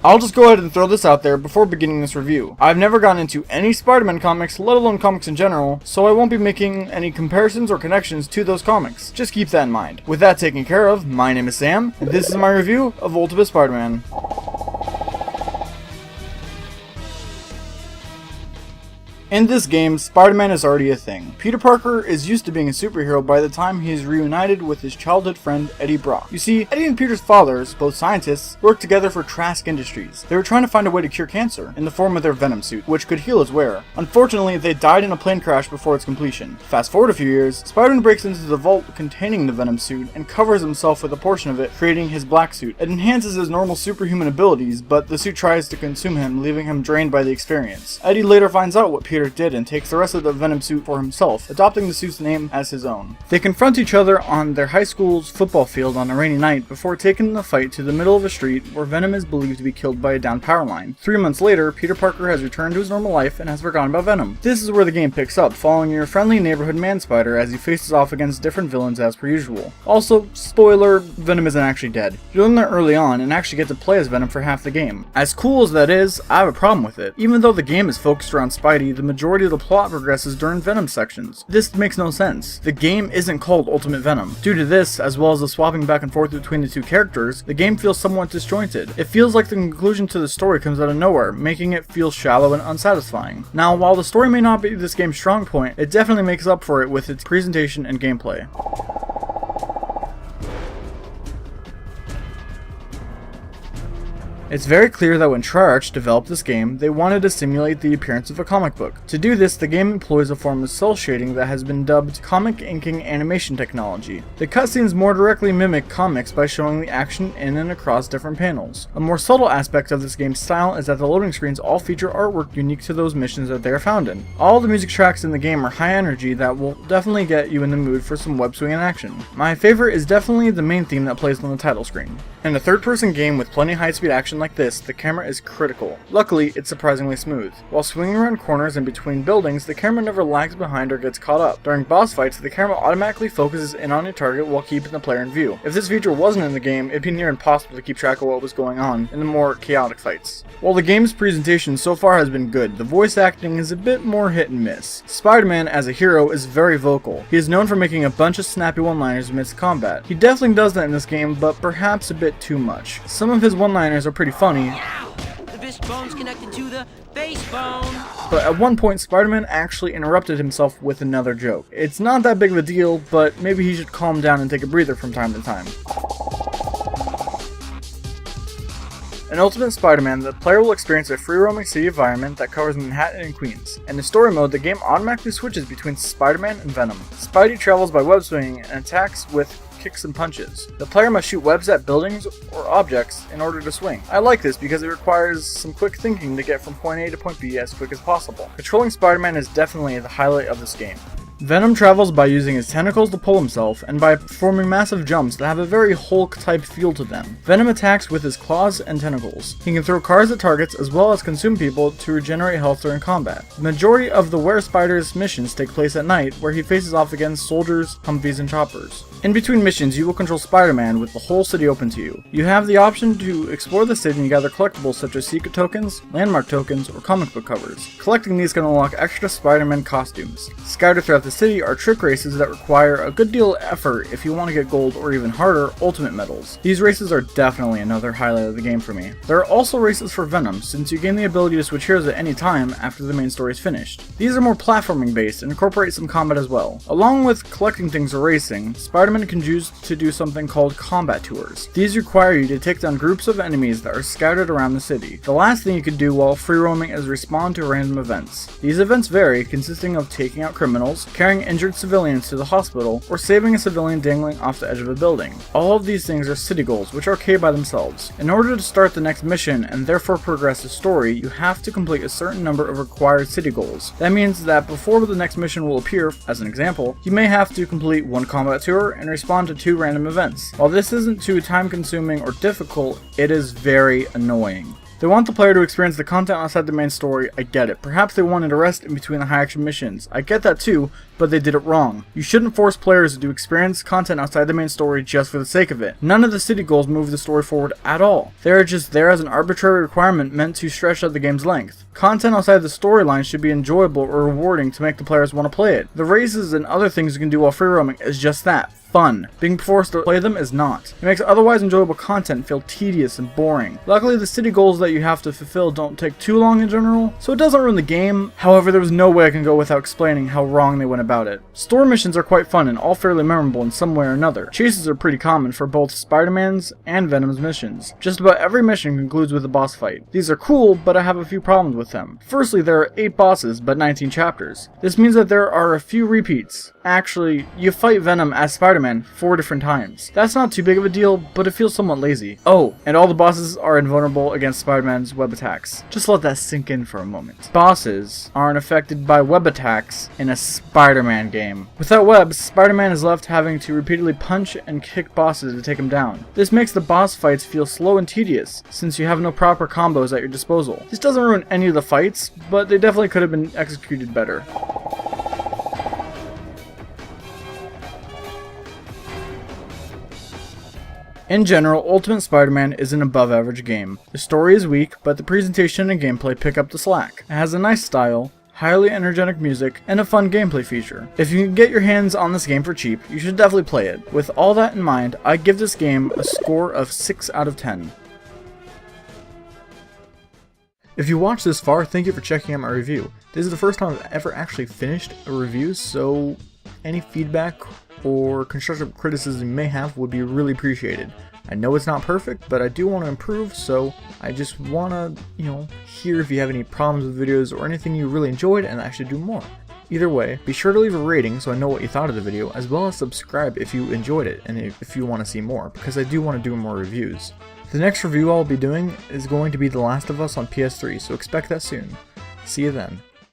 I'll just go ahead and throw this out there before beginning this review. I've never gotten into any Spider-Man comics, let alone comics in general, so I won't be making any comparisons or connections to those comics. Just keep that in mind. With that taken care of, my name is Sam, and this is my review of 1UpBox Spider-Man. In this game, Spider-Man is already a thing. Peter Parker is used to being a superhero by the time he is reunited with his childhood friend Eddie Brock. You see, Eddie and Peter's fathers, both scientists, worked together for Trask Industries. They were trying to find a way to cure cancer in the form of their Venom suit, which could heal his wearer. Unfortunately, they died in a plane crash before its completion. Fast forward a few years, Spider-Man breaks into the vault containing the Venom suit and covers himself with a portion of it, creating his black suit. It enhances his normal superhuman abilities, but the suit tries to consume him, leaving him drained by the experience. Eddie later finds out what Peter did and takes the rest of the Venom suit for himself, adopting the suit's name as his own. They confront each other on their high school's football field on a rainy night before taking the fight to the middle of a street where Venom is believed to be killed by a downed power line. 3 months later, Peter Parker has returned to his normal life and has forgotten about Venom. This is where the game picks up, following your friendly neighborhood man-spider as he faces off against different villains as per usual. Also, spoiler, Venom isn't actually dead. You learn that early on and actually get to play as Venom for half the game. As cool as that is, I have a problem with it. Even though the game is focused around Spidey, the majority of the plot progresses during Venom sections. This makes no sense. The game isn't called Ultimate Venom. Due to this, as well as the swapping back and forth between the two characters, the game feels somewhat disjointed. It feels like the conclusion to the story comes out of nowhere, making it feel shallow and unsatisfying. Now, while the story may not be this game's strong point, it definitely makes up for it with its presentation and gameplay. It's very clear that when Treyarch developed this game, they wanted to simulate the appearance of a comic book. To do this, the game employs a form of cel shading that has been dubbed comic inking animation technology. The cutscenes more directly mimic comics by showing the action in and across different panels. A more subtle aspect of this game's style is that the loading screens all feature artwork unique to those missions that they are found in. All the music tracks in the game are high energy that will definitely get you in the mood for some web swinging action. My favorite is definitely the main theme that plays on the title screen. In a third-person game with plenty of high-speed action like this, the camera is critical. Luckily, it's surprisingly smooth. While swinging around corners and between buildings, the camera never lags behind or gets caught up. During boss fights, the camera automatically focuses in on your target while keeping the player in view. If this feature wasn't in the game, it'd be near impossible to keep track of what was going on in the more chaotic fights. While the game's presentation so far has been good, the voice acting is a bit more hit and miss. Spider-Man, as a hero, is very vocal. He is known for making a bunch of snappy one-liners amidst combat. He definitely does that in this game, but perhaps a bit too much. Some of his one-liners are pretty funny, the wrist bone's connected to the base bone. But at one point, Spider-Man actually interrupted himself with another joke. It's not that big of a deal, but maybe he should calm down and take a breather from time to time. In Ultimate Spider-Man, the player will experience a free-roaming city environment that covers Manhattan and Queens. In the story mode, the game automatically switches between Spider-Man and Venom. Spidey travels by web swinging and attacks with kicks and punches. The player must shoot webs at buildings or objects in order to swing. I like this because it requires some quick thinking to get from point A to point B as quick as possible. Controlling Spider-Man is definitely the highlight of this game. Venom travels by using his tentacles to pull himself and by performing massive jumps that have a very Hulk-type feel to them. Venom attacks with his claws and tentacles. He can throw cars at targets as well as consume people to regenerate health during combat. The majority of the Where Spider's missions take place at night, where he faces off against soldiers, Humvees, and choppers. In between missions, you will control Spider-Man with the whole city open to you. You have the option to explore the city and gather collectibles such as secret tokens, landmark tokens, or comic book covers. Collecting these can unlock extra Spider-Man costumes. Scattered throughout the city are trick races that require a good deal of effort if you want to get gold or even harder, ultimate medals. These races are definitely another highlight of the game for me. There are also races for Venom, since you gain the ability to switch heroes at any time after the main story is finished. These are more platforming based and incorporate some combat as well. Along with collecting things or racing, Spider-Man can choose to do something called combat tours. These require you to take down groups of enemies that are scattered around the city. The last thing you can do while free roaming is respond to random events. These events vary, consisting of taking out criminals, carrying injured civilians to the hospital, or saving a civilian dangling off the edge of a building. All of these things are city goals, which are okay by themselves. In order to start the next mission and therefore progress the story, you have to complete a certain number of required city goals. That means that before the next mission will appear, as an example, you may have to complete one combat tour and respond to 2 random events. While this isn't too time consuming or difficult, it is very annoying. They want the player to experience the content outside the main story, I get it. Perhaps they wanted a rest in between the high action missions, I get that too, but they did it wrong. You shouldn't force players to experience content outside the main story just for the sake of it. None of the city goals move the story forward at all. They are just there as an arbitrary requirement meant to stretch out the game's length. Content outside the storyline should be enjoyable or rewarding to make the players want to play it. The races and other things you can do while free roaming is just that. Fun. Being forced to play them is not. It makes otherwise enjoyable content feel tedious and boring. Luckily, the city goals that you have to fulfill don't take too long in general, so it doesn't ruin the game. However, there was no way I can go without explaining how wrong they went about it. Story missions are quite fun and all fairly memorable in some way or another. Chases are pretty common for both Spider-Man's and Venom's missions. Just about every mission concludes with a boss fight. These are cool, but I have a few problems with them. Firstly, there are 8 bosses, but 19 chapters. This means that there are a few repeats. Actually, you fight Venom as Spider-Man 4 different times. That's not too big of a deal, but it feels somewhat lazy. Oh, and all the bosses are invulnerable against Spider-Man's web attacks. Just let that sink in for a moment. Bosses aren't affected by web attacks in a Spider-Man game. Without webs, Spider-Man is left having to repeatedly punch and kick bosses to take him down. This makes the boss fights feel slow and tedious, since you have no proper combos at your disposal. This doesn't ruin any of the fights, but they definitely could have been executed better. In general, Ultimate Spider-Man is an above-average game. The story is weak, but the presentation and gameplay pick up the slack. It has a nice style, highly energetic music, and a fun gameplay feature. If you can get your hands on this game for cheap, you should definitely play it. With all that in mind, I give this game a score of 6 out of 10. If you watched this far, thank you for checking out my review. This is the first time I've ever actually finished a review, so any feedback or constructive criticism you may have would be really appreciated. I know it's not perfect, but I do want to improve, so I just want to, hear if you have any problems with videos or anything you really enjoyed and I should do more. Either way, be sure to leave a rating so I know what you thought of the video, as well as subscribe if you enjoyed it and if you want to see more, because I do want to do more reviews. The next review I'll be doing is going to be The Last of Us on PS3, so expect that soon. See you then.